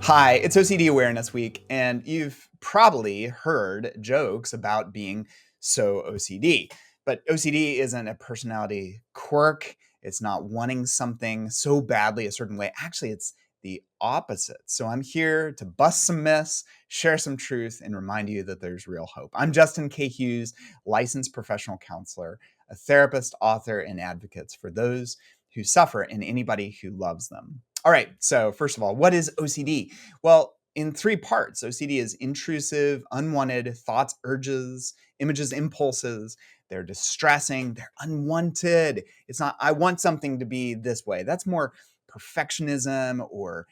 Hi, it's OCD Awareness Week, and you've probably heard jokes about being so OCD. But OCD isn't a personality quirk. It's not wanting something so badly a certain way. Actually, it's the opposite. So I'm here to bust some myths, share some truth, and remind you that there's real hope. I'm Justin K. Hughes, licensed professional counselor, a therapist, author, and advocate for those who suffer and anybody who loves them. All right, so first of all, what is OCD? Well, in three parts. OCD is intrusive, unwanted thoughts, urges, images, impulses. They're distressing, they're unwanted. It's not, I want something to be this way. That's more perfectionism or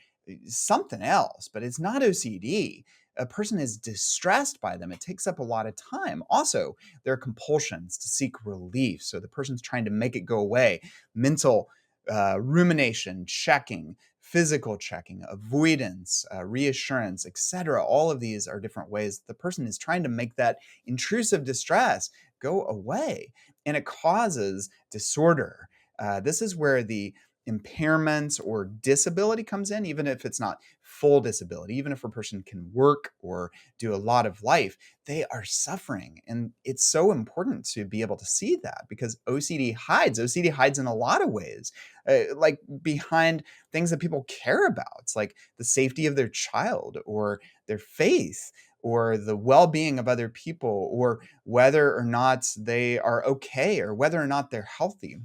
something else, but it's not OCD. A person is distressed by them. It takes up a lot of time. Also, there are compulsions to seek relief. So the person's trying to make it go away. Mental rumination, checking, physical checking, avoidance, reassurance, etc. All of these are different ways the person is trying to make that intrusive distress go away. And it causes disorder. This is where the impairment or disability comes in, even if it's not full disability, even if a person can work or do a lot of life, they are suffering. And it's so important to be able to see that because OCD hides. OCD hides in a lot of ways, like behind things that people care about. It's like the safety of their child or their faith or the well-being of other people or whether or not they are okay or whether or not they're healthy.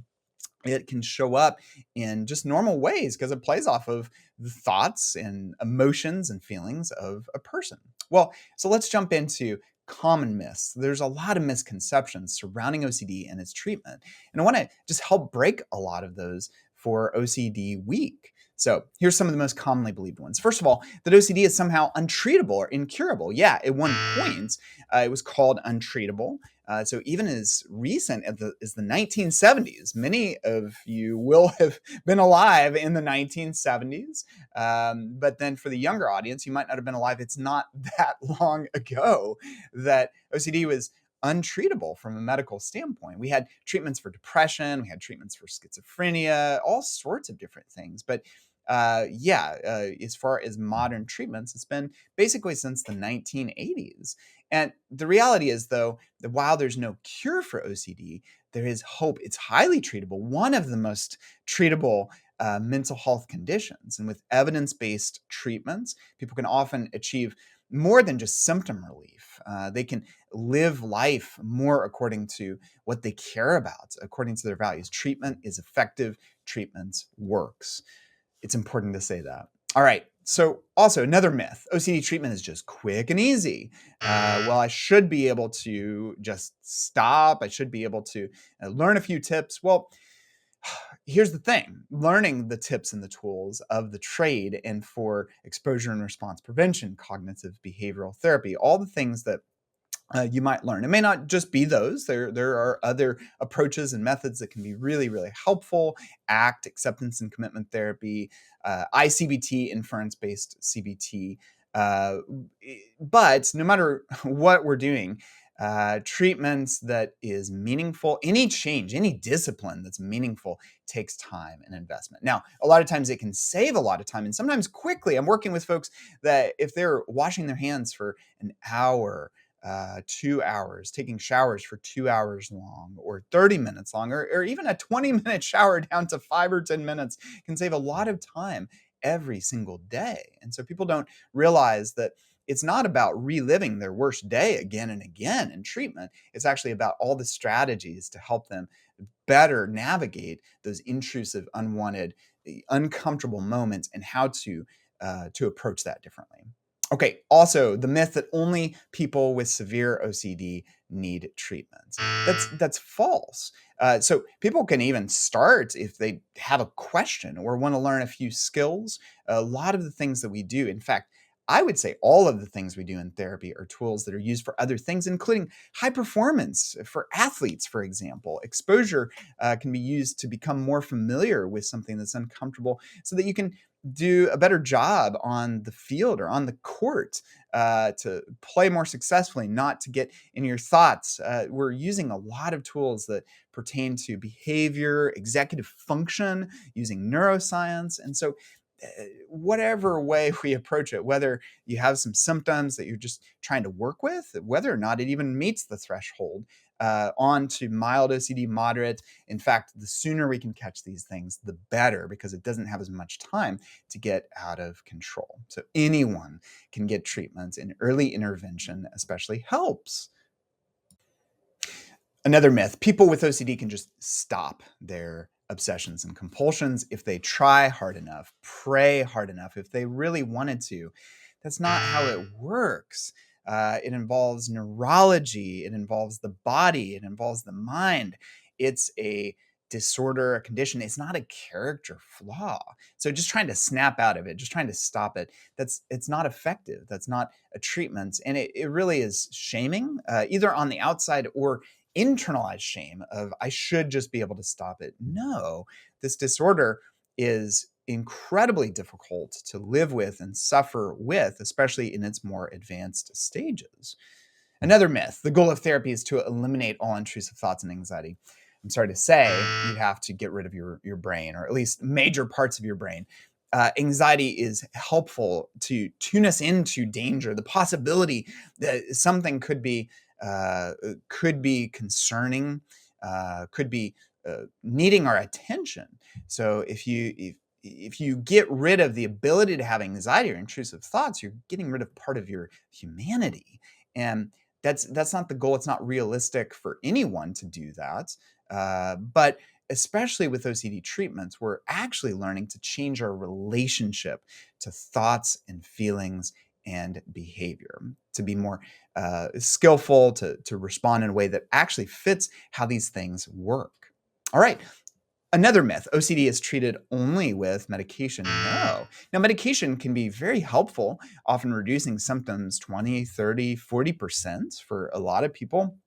It can show up in just normal ways because it plays off of the thoughts and emotions and feelings of a person. Well, so let's jump into common myths. There's a lot of misconceptions surrounding OCD and its treatment. And I want to just help break a lot of those for OCD Week. So here's some of the most commonly believed ones. First of all, that OCD is somehow untreatable or incurable. Yeah, at one point, it was called untreatable. So even as recent as the 1970s, many of you will have been alive in the 1970s. But then for the younger audience, you might not have been alive. It's not that long ago that OCD was untreatable from a medical standpoint. We had treatments for depression, we had treatments for schizophrenia, all sorts of different things. But as far as modern treatments, it's been basically since the 1980s. And the reality is, though, that while there's no cure for OCD, there is hope. It's highly treatable, one of the most treatable mental health conditions. And with evidence based treatments, people can often achieve more than just symptom relief. They can live life more according to what they care about, according to their values. Treatment is effective, treatment works. It's important to say that. All right. So, also another myth: OCD treatment is just quick and easy. Well, I should be able to just stop. I should be able to learn a few tips. Well, here's the thing: learning the tips and the tools of the trade and for exposure and response prevention, cognitive behavioral therapy, all the things that you might learn. It may not just be those. There are other approaches and methods that can be really, really helpful. ACT, acceptance and commitment therapy, ICBT, inference-based CBT. Uh, but no matter what we're doing, treatments that is meaningful, any change, any discipline that's meaningful takes time and investment. Now, a lot of times it can save a lot of time and sometimes quickly. I'm working with folks that if they're washing their hands for an hour, 2 hours, taking showers for 2 hours long, or 30 minutes long, or even a 20-minute shower down to 5 or 10 minutes can save a lot of time every single day. And so people don't realize that it's not about reliving their worst day again and again in treatment. It's actually about all the strategies to help them better navigate those intrusive, unwanted, uncomfortable moments and how to approach that differently. Okay, also the myth that only people with severe OCD need treatment. That's false. So people can even start if they have a question or want to learn a few skills. A lot of the things that we do, in fact, I would say all of the things we do in therapy are tools that are used for other things, including high performance for athletes, for example. Exposure can be used to become more familiar with something that's uncomfortable so that you can do a better job on the field or on the court to play more successfully, not to get in your thoughts. We're using a lot of tools that pertain to behavior, executive function, using neuroscience. And so whatever way we approach it, whether you have some symptoms that you're just trying to work with, whether or not it even meets the threshold, on to mild OCD, moderate. In fact, the sooner we can catch these things, the better, because it doesn't have as much time to get out of control. So anyone can get treatments, and early intervention especially helps. Another myth: people with OCD can just stop their obsessions and compulsions if they try hard enough, pray hard enough, if they really wanted to. That's not how it works. It involves neurology, it involves the body, it involves the mind. It's a disorder, a condition. It's not a character flaw. So just trying to snap out of it, just trying to stop it, it's not effective. That's not a treatment. And it really is shaming, either on the outside or internalized shame of I should just be able to stop it. No, this disorder is incredibly difficult to live with and suffer with, especially in its more advanced stages. Another myth: the goal of therapy is to eliminate all intrusive thoughts and anxiety. I'm sorry to say, you have to get rid of your brain, or at least major parts of your brain. Anxiety is helpful to tune us into danger, the possibility that something could be concerning, could be needing our attention. So if you get rid of the ability to have anxiety or intrusive thoughts, you're getting rid of part of your humanity, and that's not the goal. It's not realistic for anyone to do that. But especially with OCD treatments, we're actually learning to change our relationship to thoughts and feelings and behavior, to be more skillful, to respond in a way that actually fits how these things work. All right. Another myth: OCD is treated only with medication. No. Now, medication can be very helpful, often reducing symptoms 20, 30, 40% for a lot of people.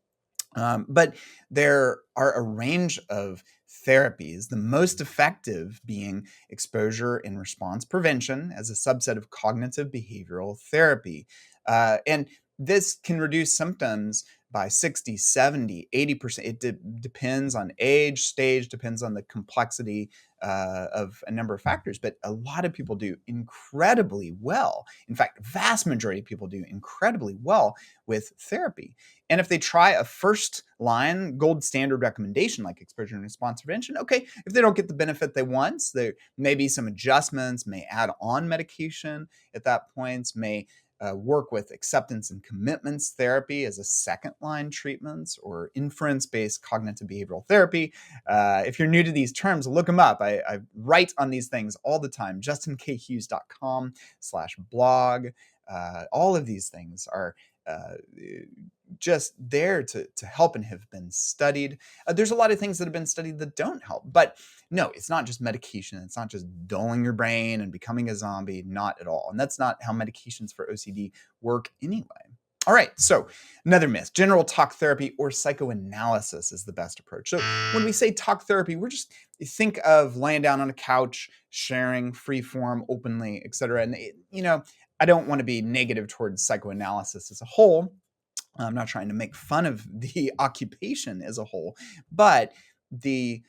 But there are a range of therapies, the most effective being exposure and response prevention as a subset of cognitive behavioral therapy. And this can reduce symptoms by 60, 70, 80%. It depends on age, stage, depends on the complexity of a number of factors. But a lot of people do incredibly well. In fact, vast majority of people do incredibly well with therapy. And if they try a first line gold standard recommendation like exposure and response prevention, okay, if they don't get the benefit they want, there may be some adjustments, may add on medication at that point, may work with acceptance and commitments therapy as a second line treatment, or inference based cognitive behavioral therapy. If you're new to these terms, look them up. I write on these things all the time. JustinKHughes.com/blog. All of these things are just there to help and have been studied. There's a lot of things that have been studied that don't help. But no, it's not just medication. It's not just dulling your brain and becoming a zombie. Not at all. And that's not how medications for OCD work anyway. All right, so another myth: general talk therapy or psychoanalysis is the best approach. So when we say talk therapy, we're just think of laying down on a couch, sharing free form, openly, etc. And I don't want to be negative towards psychoanalysis as a whole. I'm not trying to make fun of the occupation as a whole, but the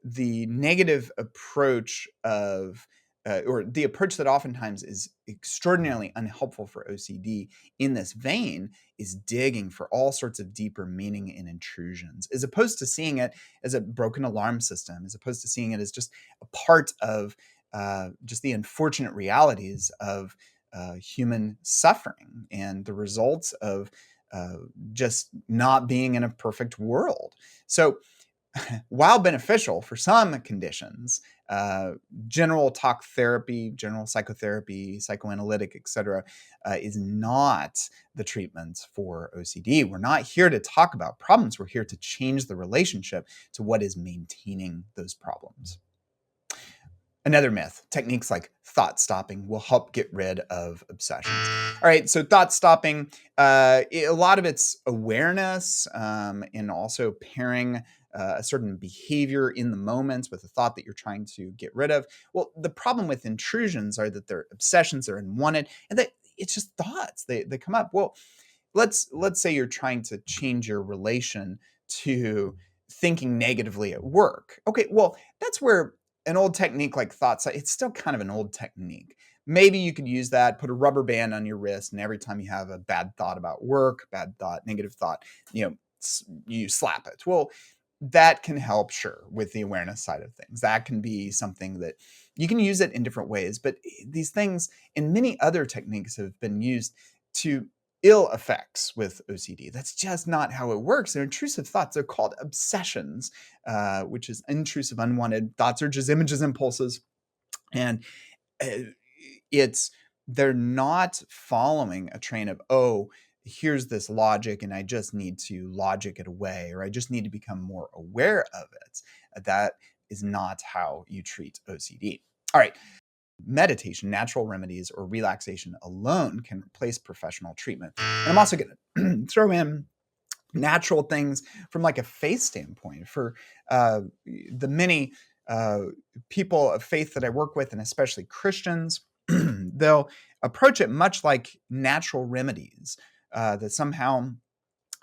the negative approach or the approach that oftentimes is extraordinarily unhelpful for OCD in this vein is digging for all sorts of deeper meaning and intrusions, as opposed to seeing it as a broken alarm system, as opposed to seeing it as just a part of just the unfortunate realities of human suffering and the results of just not being in a perfect world. So, while beneficial for some conditions, general talk therapy, general psychotherapy, psychoanalytic, etc., is not the treatment for OCD. We're not here to talk about problems. We're here to change the relationship to what is maintaining those problems. Another myth: techniques like thought stopping will help get rid of obsessions. All right, so thought stopping, a lot of it's awareness, and also pairing a certain behavior in the moment with a thought that you're trying to get rid of. Well, the problem with intrusions are that they're obsessions, they're unwanted, and it's just thoughts. They come up. Well, let's say you're trying to change your relation to thinking negatively at work. Okay, well, that's where an old technique like thought sight, it's still kind of an old technique. Maybe you could use that, put a rubber band on your wrist, and every time you have a bad thought about work, bad thought, negative thought, you slap it. Well, that can help, sure, with the awareness side of things. That can be something that you can use it in different ways, but these things and many other techniques have been used to ill effects with OCD. That's just not how it works. They're intrusive thoughts. They're called obsessions, which is intrusive, unwanted thoughts are just images, impulses, and uh, it's they're not following a train of, oh, here's this logic and I just need to logic it away, or I just need to become more aware of it. That is not how you treat OCD. All right. Meditation, natural remedies, or relaxation alone can replace professional treatment. And I'm also going to throw in natural things from like a faith standpoint for the many uh, people of faith that I work with, and especially Christians. They'll approach it much like natural remedies, that somehow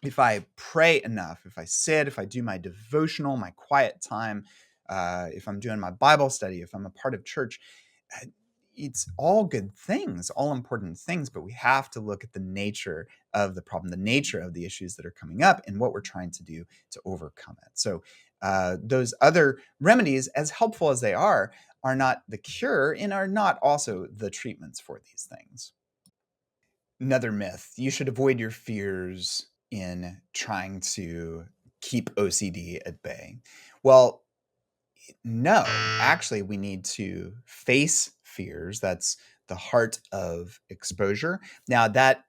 if I pray enough, if I sit, if I do my devotional, my quiet time, if I'm doing my Bible study, if I'm a part of church, uh, it's all good things, all important things, but we have to look at the nature of the problem, the nature of the issues that are coming up, and what we're trying to do to overcome it. So, those other remedies, as helpful as they are not the cure and are not also the treatments for these things. Another myth: you should avoid your fears in trying to keep OCD at bay. Well, no, actually, we need to face fears. That's the heart of exposure. Now, that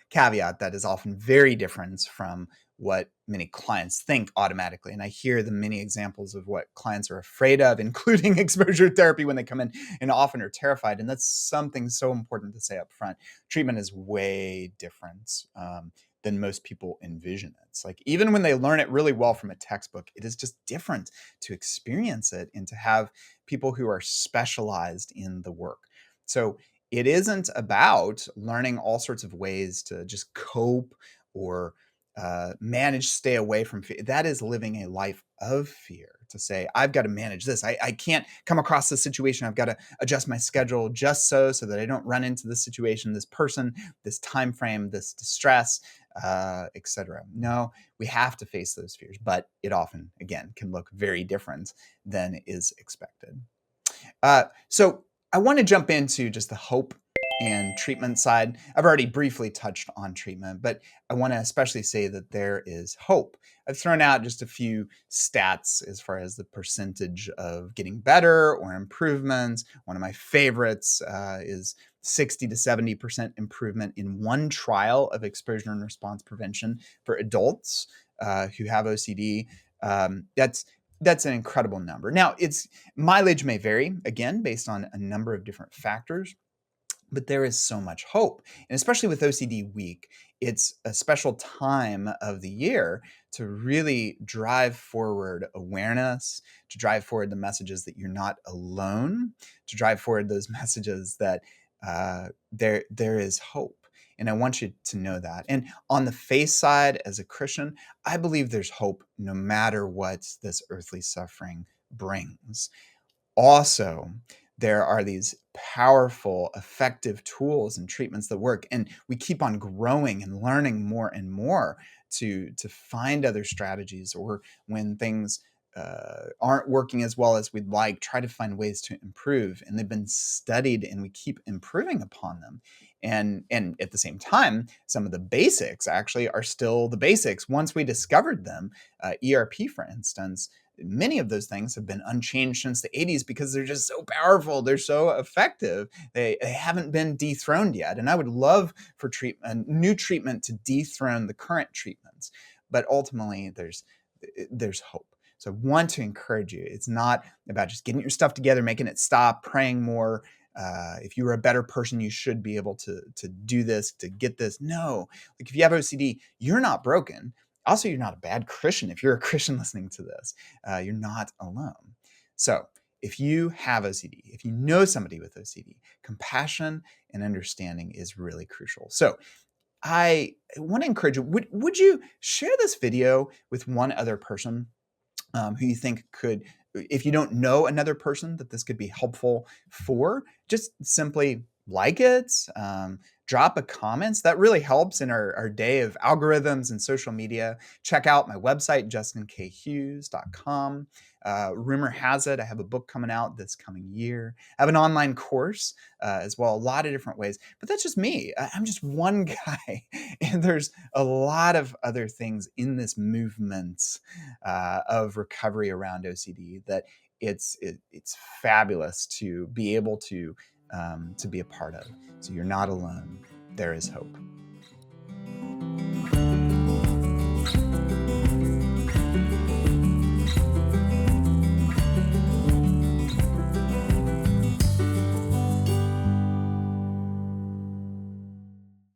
caveat, that is often very different from what many clients think automatically. And I hear the many examples of what clients are afraid of, including exposure therapy when they come in, and often are terrified. And that's something so important to say up front. Treatment is way different. Than most people envision it. It's like even when they learn it really well from a textbook, it is just different to experience it and to have people who are specialized in the work. So it isn't about learning all sorts of ways to just cope or manage, stay away from fear. That is living a life of fear. To say, I've got to manage this. I can't come across this situation. I've got to adjust my schedule just so that I don't run into this situation, this person, this time frame, this distress, etc. No, we have to face those fears, but it often, again, can look very different than is expected. So I want to jump into just the hope and treatment side. I've already briefly touched on treatment, but I want to especially say that there is hope. I've thrown out just a few stats as far as the percentage of getting better or improvements. One of my favorites is 60 to 70% improvement in one trial of exposure and response prevention for adults who have OCD. That's an incredible number. Now, its mileage may vary, again, based on a number of different factors, but there is so much hope. And especially with OCD Week, it's a special time of the year to really drive forward awareness, to drive forward the messages that you're not alone, to drive forward those messages that there is hope. And I want you to know that. And on the faith side, as a Christian, I believe there's hope no matter what this earthly suffering brings. Also, there are these powerful, effective tools and treatments that work, and we keep on growing and learning more and more to find other strategies, or when things aren't working as well as we'd like, try to find ways to improve. And they've been studied, and we keep improving upon them. And at the same time, some of the basics actually are still the basics once we discovered them. ERP, for instance, many of those things have been unchanged since the 80s because they're just so powerful. They're so effective. They haven't been dethroned yet. And I would love for new treatment to dethrone the current treatments. But ultimately, there's hope. So I want to encourage you. It's not about just getting your stuff together, making it stop, praying more. If you were a better person, you should be able to do this, to get this. No, like if you have OCD, you're not broken. Also, you're not a bad Christian. If you're a Christian listening to this, you're not alone. So if you have OCD, if you know somebody with OCD, compassion and understanding is really crucial. So I want to encourage you, would you share this video with one other person? who you think could, if you don't know another person that this could be helpful for, just simply like it, drop a comment. That really helps in our day of algorithms and social media. Check out my website, justinkhughes.com. Rumor has it, I have a book coming out this coming year. I have an online course as well, a lot of different ways. But that's just me. I'm just one guy. And there's a lot of other things in this movement of recovery around OCD that it's fabulous to be able to be a part of. So you're not alone. There is hope.